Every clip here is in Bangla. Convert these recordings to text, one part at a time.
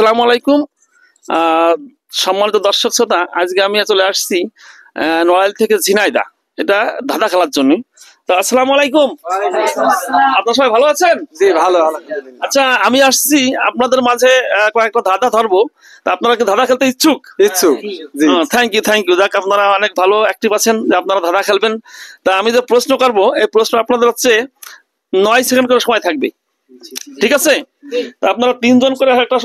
আসসালামু আলাইকুম সম্মানিত দর্শক শ্রোতা, আজকে আমি চলে আসছি নড়াইল থেকে ঝিনাইদহ, এটা ধাঁধা খেলার জন্য। তো আসসালামু আলাইকুম, আপনারা সবাই ভালো আছেন? জি ভালো। আচ্ছা, আমি আসছি আপনাদের মাঝে কয়েকটা ধাঁধা ধরবো। তা আপনারা কি ধাঁধা খেলতে ইচ্ছুক? জি। Thank you. যাক, আপনারা অনেক ভালো অ্যাক্টিভ আছেন যে আপনারা ধাঁধা খেলবেন। তা আমি যে প্রশ্ন করবো, এই প্রশ্ন আপনাদের হচ্ছে 9 সেকেন্ড করে সময় থাকবে, ঠিক আছে? আপনারা 3 জন করে একটা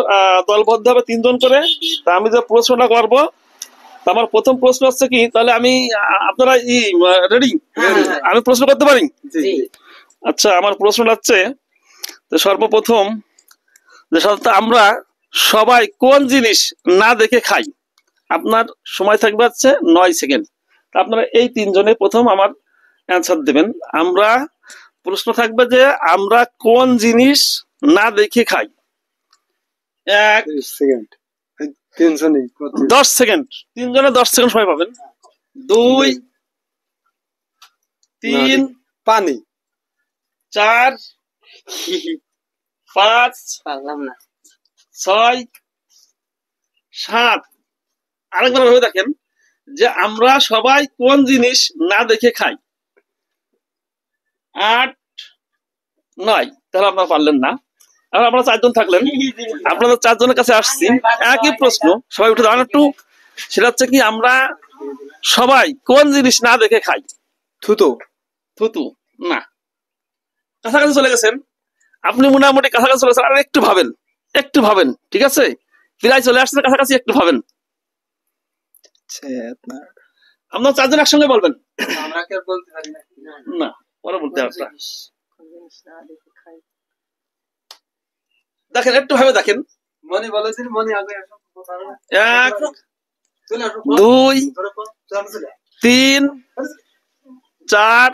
দলবদ্ধ হবে, 3 জন করে। তা আমি যে প্রশ্নটা করবো, আমার প্রথম প্রশ্ন হচ্ছে কি, তাহলে আমি আপনারা রেডি? আমি প্রশ্ন করতে পারি? আচ্ছা, আমার প্রশ্নটা হচ্ছে সর্বপ্রথম যে আমরা সবাই কোন জিনিস না দেখে খাই? আপনার সময় থাকবে হচ্ছে 9 সেকেন্ড। আপনারা এই 3 জনে প্রথম আমার অ্যান্সার দেবেন। আমরা প্রশ্ন থাকবে যে আমরা কোন জিনিস না দেখে খাই। 1 সেকেন্ড, 10 সেকেন্ড, 3 জনে 10 সেকেন্ড সময় পাবেন। 2 3 পানি, 4 5 6 7। আরেকবার ভেবে দেখেন যে আমরা সবাই কোন জিনিস না দেখে খাই। 8 9। তাহলে আপনারা পারলেন না। এখন আপনারা 4 জন থাকলেন, আপনাদের 4 জনের কাছে আসছি একই প্রশ্ন। সবাই উঠে দাঁড়ান একটু। সেটা হচ্ছে কি, আমরা সবাই কোন জিনিস না দেখে খাই? থুতু। থুতু না, কাছাকাছি চলে গেছেন আপনি, মোটামুটি কাছাকাছি চলে গেছেন। আর একটু ভাবেন, ঠিক আছে? প্রায় চলে আসছে কাছাকাছি, একটু ভাবেন। আপনার 4 জন একসঙ্গে বলবেন না, পরে বলতে হবে। দেখেন, একটু ভাবে দেখেন। 1 2 3 4।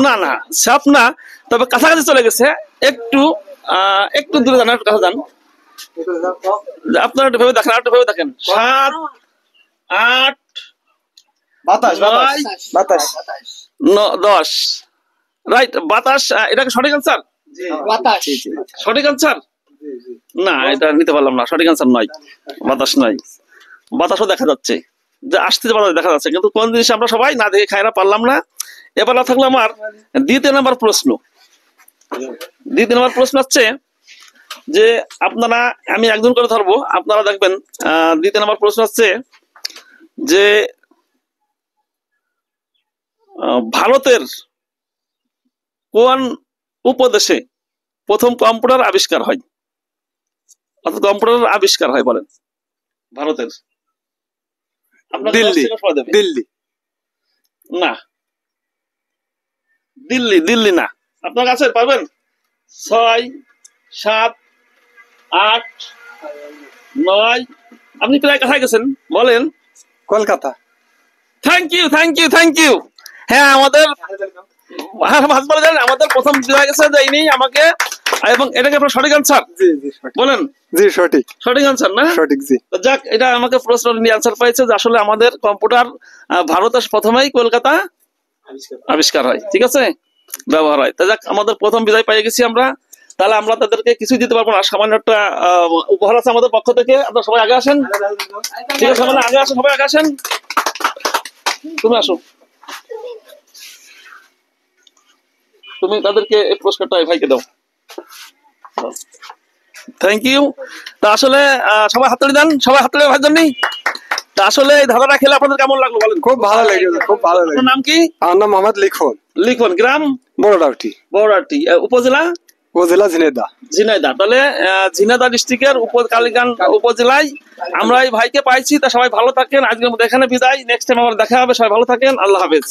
না, সাপ না, তবে কাছাকাছি চলে গেছে। একটু দূরে যান, একটু কাছে যান। আপনারা একটু ভেবে দেখেন। 7 8 10। রাইট, বাতাস। এটা কি সঠিক আনসার? সঠিক আনসার না, এটা নিতে পারলাম না। সঠিক আনসার নয়, বাতাস নয়। বাতাসও দেখা যাচ্ছে, যে আসতে বাতাস দেখা যাচ্ছে, কিন্তু কোন জিনিস আমরা সবাই না দেখে খাই না, পারলাম না। এবার থাকলো আমার দ্বিতীয় নাম্বার প্রশ্ন। হচ্ছে যে আপনারা, আমি একজন করে ধরবো, আপনারা দেখবেন। দ্বিতীয় নাম্বার প্রশ্ন হচ্ছে যে ভারতের কোন উপদেশে প্রথম কম্পিউটার আবিষ্কার হয়? অর্থাৎ কম্পিউটার আবিষ্কার হয় বলেন ভারতের। দিল্লি না, দিল্লি না। আপনার কাছে পারবেন? 6 7 8 9। আপনি প্রায় কাছাই গেছেন, বলেন। কলকাতা। Thank you. হ্যাঁ, আমাদের প্রথম হয়ে গেছে যে ইনি আমাকে, এবং এটাকে আপনার সঠিক আনসার বলেন? জি সঠিক আনসার না? সঠিক। জি, যাক, এটা আমাকে প্রশ্ন নিয়ে আনসার পাইছে যে আসলে আমাদের কম্পিউটার ভারতের প্রথমেই কলকাতা আবিষ্কার হয়, ঠিক আছে, ব্যবহার হয়। তা যাক, আমাদের প্রথম বিজয় পেয়ে গেছি আমরা। তাহলে আমরা তাদেরকে কিছুই দিতে পারবো না, সামান্য একটা উপহার আছে আমাদের পক্ষ থেকে। আপনারা সবাই আগে আসেন, ঠিক আছে? সবাই আগে আসেন। তুমি আসো, তুমি তাদেরকে এই পুরস্কারটা ভাইকে দাও। Thank you. তা আসলে সবাই হাততালি দেন, সবাই হাততালি ভাইয়ের জন্য। তা আসলে এই ধাঁধাটা খেলে আপনাদের কেমন লাগলো বলেন? খুব ভালো লেগেছে, খুব ভালো লেগেছে। নাম কি? আমার নাম মোহাম্মদ লিখন। গ্রাম বড়ডাউটি। উপজেলা ঝিনাইদহ। তাহলে ঝিনাইদহ ডিস্ট্রিক্টের কালীগঞ্জ উপজেলায় আমরা এই ভাইকে পাইছি। তা সবাই ভালো থাকেন, আজকের মধ্যে এখানে বিদায়। নেক্সট টাইম আবার দেখা হবে। সবাই ভালো থাকেন, আল্লাহ হাফেজ।